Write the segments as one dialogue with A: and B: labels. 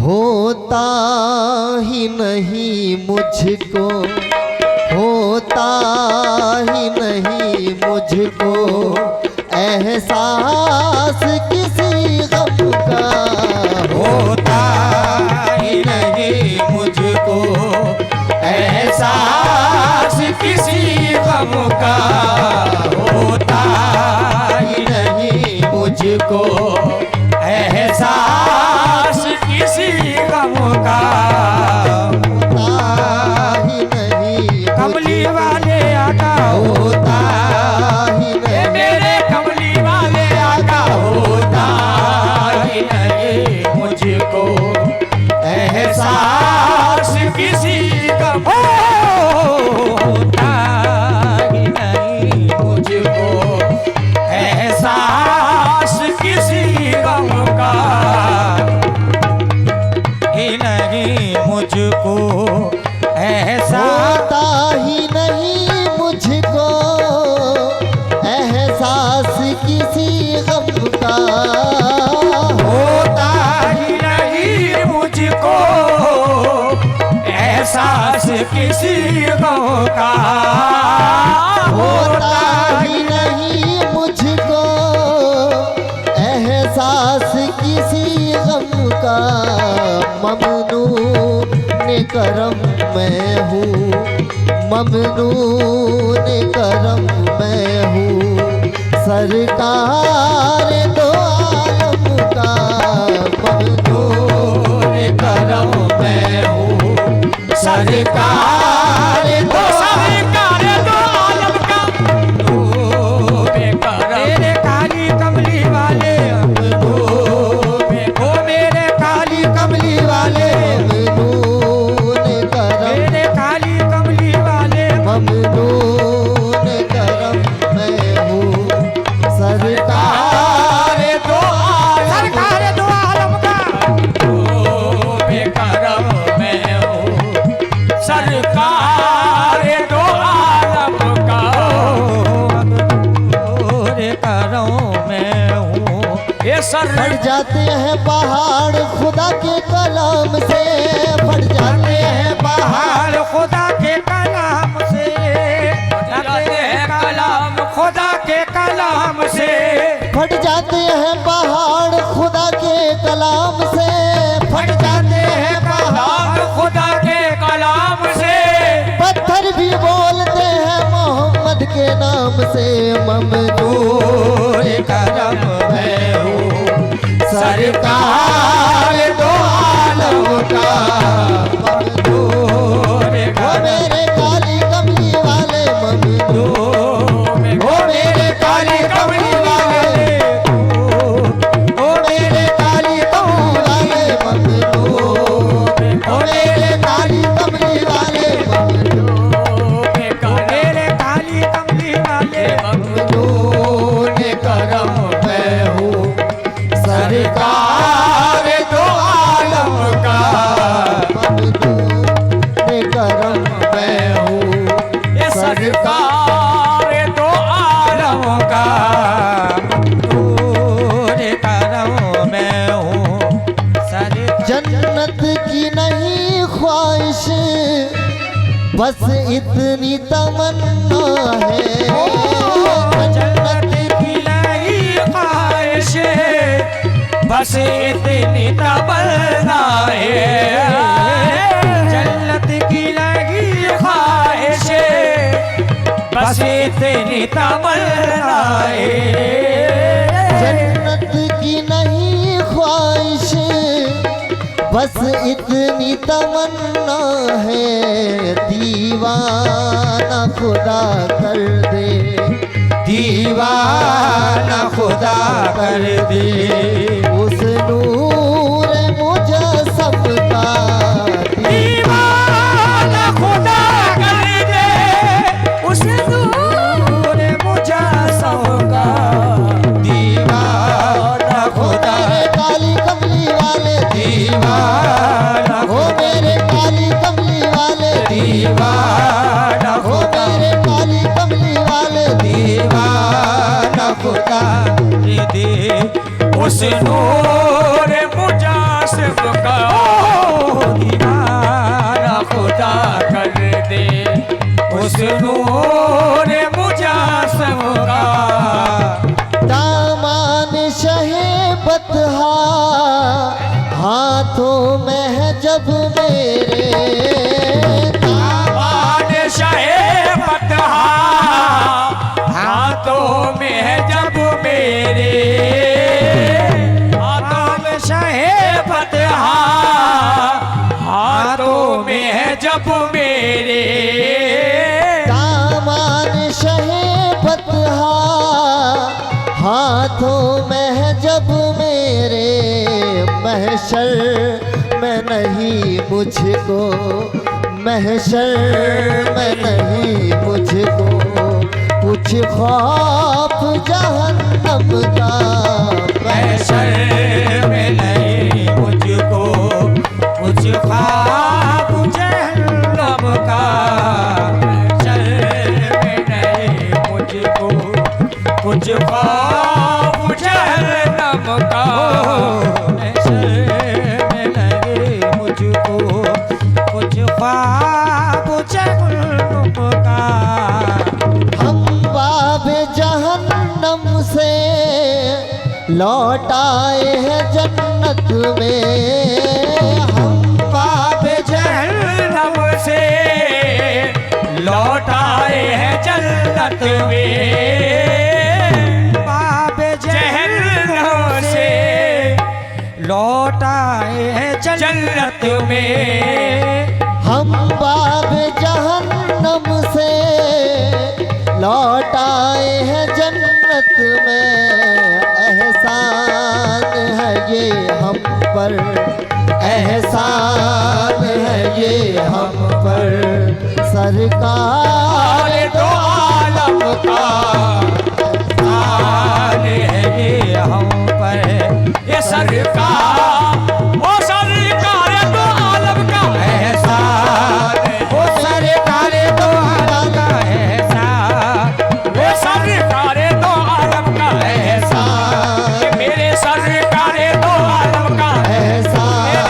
A: होता ही नहीं मुझको, होता ही नहीं मुझको एहसास किसी गम का,
B: होता ही नहीं मुझको एहसास किसी गम का, होता ही नहीं मुझको एहसास किसी गम का।
A: होता ही नहीं
B: कमली वाले आका,
A: होता ही नहीं
B: मेरे कमली वाले आका, होता ही नहीं मुझको एहसास किसी गम, होता ही नहीं मुझको एहसास किसी गम का, ही नहीं मुझको एहसास,
A: होता ही नहीं मुझको एहसास किसी गम का,
B: होता ही नहीं मुझको एहसास किसी गम का,
A: होता ही नहीं मुझको एहसास किसी गम का। ममनून करम मैं हूँ, ममनून करम मैं हूँ सरकार दो आलम का, ममनून करम मैं हूँ
B: सरकार दो, सरकार दो आलम का, तू बेकरार मेरे काली कमली वाले, तू बेको मेरे काली कमली वाले,
A: ममनून करम
B: मेरे काली कमली वाले,
A: ममनून करम मैं हूँ सरकार
B: सरकार दो आलम का, तू बेकरार मैं हूँ सरकार दो आलम का, तोरे करम मैं हूँ ये सर
A: फट जाते हैं पहाड़ खुदा के कलाम से, फट जाते हैं
B: पहाड़ खुदा के कलाम से, जाते हैं कलाम खुदा के कलाम से,
A: फट जाते हैं पहाड़ खुदा के कलाम से,
B: फट जाते हैं पहाड़ खुदा के कलाम से,
A: पत्थर भी बोलते हैं मोहम्मद के नाम से। ममनून
B: करम मैं हूँ सरकार दो आलम का,
A: ममनून वो मेरे काली कमली वाले, ममनून
B: वो मेरे काली कमली वाले,
A: वो मेरे काली कमली वाले, ममनून वो मेरे काली कमली वाले,
B: मेरे काली कमली वाले,
A: ममनून करम मैं हूँ
B: सरकार दो आलम का,
A: ममनून करम मैं हूँ
B: ये सरकार दो आलम का, तोरे करम मैं हूँ सरकार।
A: जन्नत की नहीं ख्वाहिश बस इतनी तमन्ना है,
B: जन्नत की नहीं ख्वाहिश बस इतनी तमन्ना है, जन्नत की नहीं ख्वाहिश बस इतनी तमन्ना है,
A: जन्नत की नहीं ख्वाहिश बस इतनी तमन्ना है, दीवाना खुदा कर दे,
B: दीवाना खुदा कर दे,
A: उस नूर मुजस्सम का,
B: दीवाना खुदा कर दे, उस नूर मुजस्सम का, दीवाना खुदा
A: मेरे काली कमली वाले,
B: दीवाना
A: वो मेरे काली कमली वाले,
B: दीवाना
A: वो
B: खुदा
A: मेरे काली कमली वाले,
B: दीवाना खुदा दे, उस नूर मुजस्सम का दीवाना खुदा कर दे उस नूर मुजस्सम का।
A: दामान शहे बतहा हाथों में है जब मेरे,
B: दामान शाहे बतहा हाथों में है जब मेरे, हाथों में शाहे बतहा हाथों में है जब मेरे।
A: दामान शहे बतहा हाथों में है जब मेरे, महशर में नहीं मुझको, महशर में नहीं मुझको कुछ खौफ जहन्नम का,
B: महशर में नहीं मुझको कुछ ख्वाब जहन्नम का, महशर में नहीं मुझको कुछ ख्वाब जहन्नम का, महशर में नहीं मुझको कुछ ख्वाब जहन्नम का।
A: हम बाबे जहन्नम से लौट आए हैं जन्नत में, हम
B: बाबे जहन्नम से लौट आए हैं जन्नत में, बाबे जहन्नम से लौट आए हैं जन्नत में।
A: हम बाबे जहन्नम से लौट आए हैं जन्नत में, एहसान है ये हम पर, एहसान है ये हम पर सरकार
B: दो आलम का एहसान है ये हम पर, ये सरकार ओ सरकार दो आलम का एहसान, ओ सरकार दो आलम का एहसान, वो सरकार दो आलम का एहसान, ये मेरे सरकार दो आलम का
A: एहसान,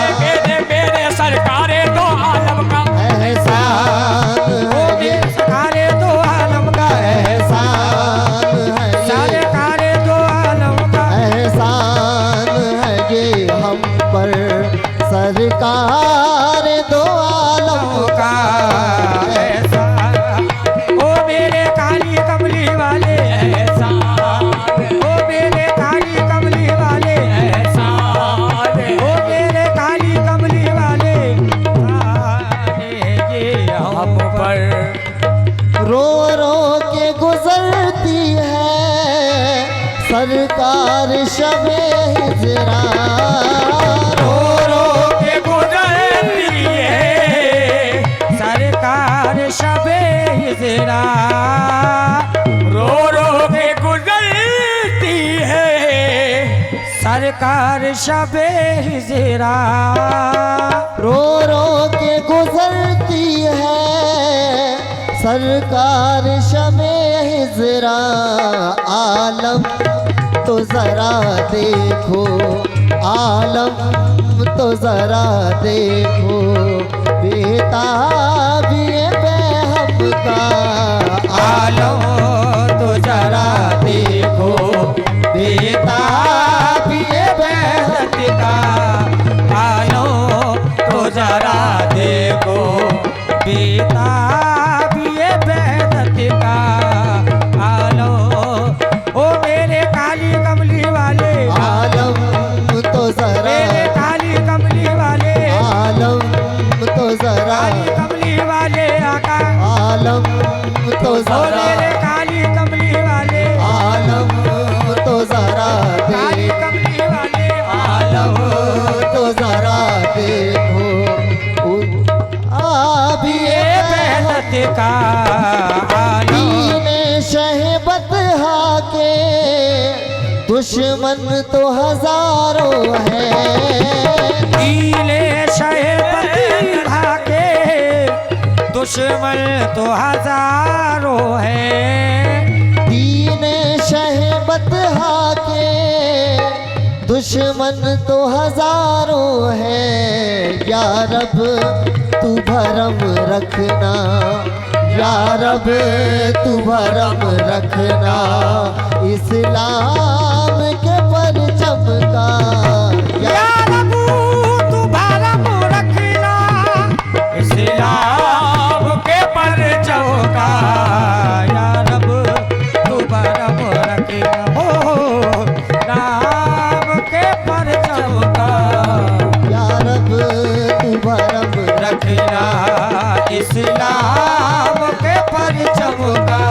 B: मेरे सरकार दो आलम का
A: एहसान है ये,
B: सरकार दो आलम का
A: एहसान है ये,
B: सरकार दो आलम का
A: एहसान है ये हम पर सरकार दो आलम
B: का एहसान। ओ मेरे काली कमली वाले एहसान, ओ मेरे काली कमली वाले एहसान, ओ मेरे काली कमली वाले ये हम पर।
A: रो रो के गुजरती है सरकार शबे हिजरा,
B: रो रो के गुजरती है सरकार शबे हिजरा, रो रो के गुजरती है सरकार शबे हिजरा,
A: रो रो के गुजरती है सरकार शबे हिजरा, आलम तो जरा देखो, आलम तो जरा देखो बेताबी बेहब का,
B: आलम तो जरा देखो बेताबी बेहद का, आलम तो जरा देखो बेताबी बेहद का, आलम ओ मेरे काली कमली वाले,
A: आलम तो जरा,
B: मेरे काली कमली वाले,
A: आलम तो जरा,
B: काली कमली वाले आका,
A: आलम तो
B: ओ
A: जरा,
B: मेरे काली कमली वाले,
A: आलम तो जरा
B: काली कमली वाले,
A: आलम तो जरा देखो अभी
B: ये बेहद का आलम,
A: दीने शहबत के दुश्मन तो हजारों हैं,
B: नीले शहबत के दुश्मन तो हजारों हैं,
A: दीने शहबत के दुश्मन तो हजारों है या रब तू भरम रखना, या रब तू भरम रखना, इस्लाम के परचम का,
B: या रब तू भरम रखना, इस्लाम के परचम का, या रब तू भरम रखना, हो नाम के परचम का,
A: या रब तू भरम
B: रखना, इस्लाम के परचम का,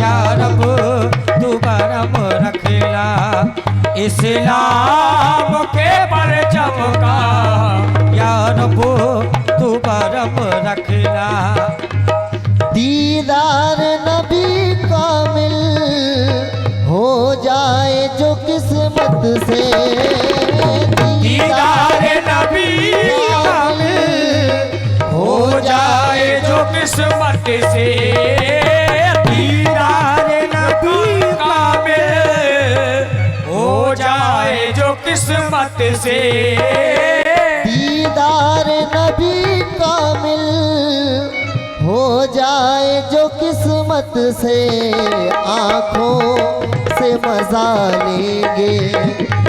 B: या रब तू भरम रखना, इस्लाम के परचम का, या रब तू भरम रखना।
A: दीदार नबी कामिल हो जाए जो किस्मत से,
B: दीदार नबी कामिल हो जाए जो किस्मत से, दीदार नबी कामिल हो जाए जो किस्मत से,
A: दीदार नबी कामिल हो जाए जो किस्मत से, आँखों से मजा लेंगे,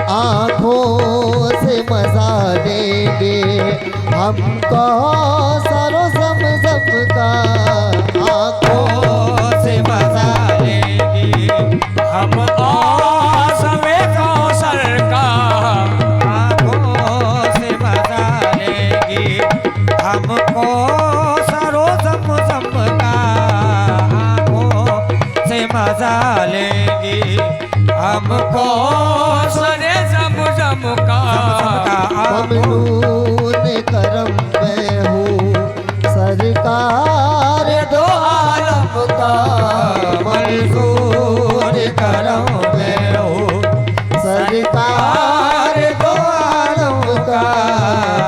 A: आँखों से मजा लेंगे, हमको सरो ज़म-ज़म का, आँखों
B: से मजा लेंगे हम आज़म-ए कौसर का, आँखों से मजा लेंगे हमको सरो ज़म-ज़म का, आँखों से मजा लेंगे हमको सरे ज़म-ज़म का,
A: ममनून करम मैं हूँ सरकार दो आलम का,
B: मंजूर करम मैं हूँ
A: सरकार दो आलम का,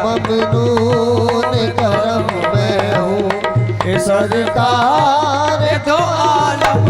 A: ममनून करम मैं हूँ
B: सरकार दो आलम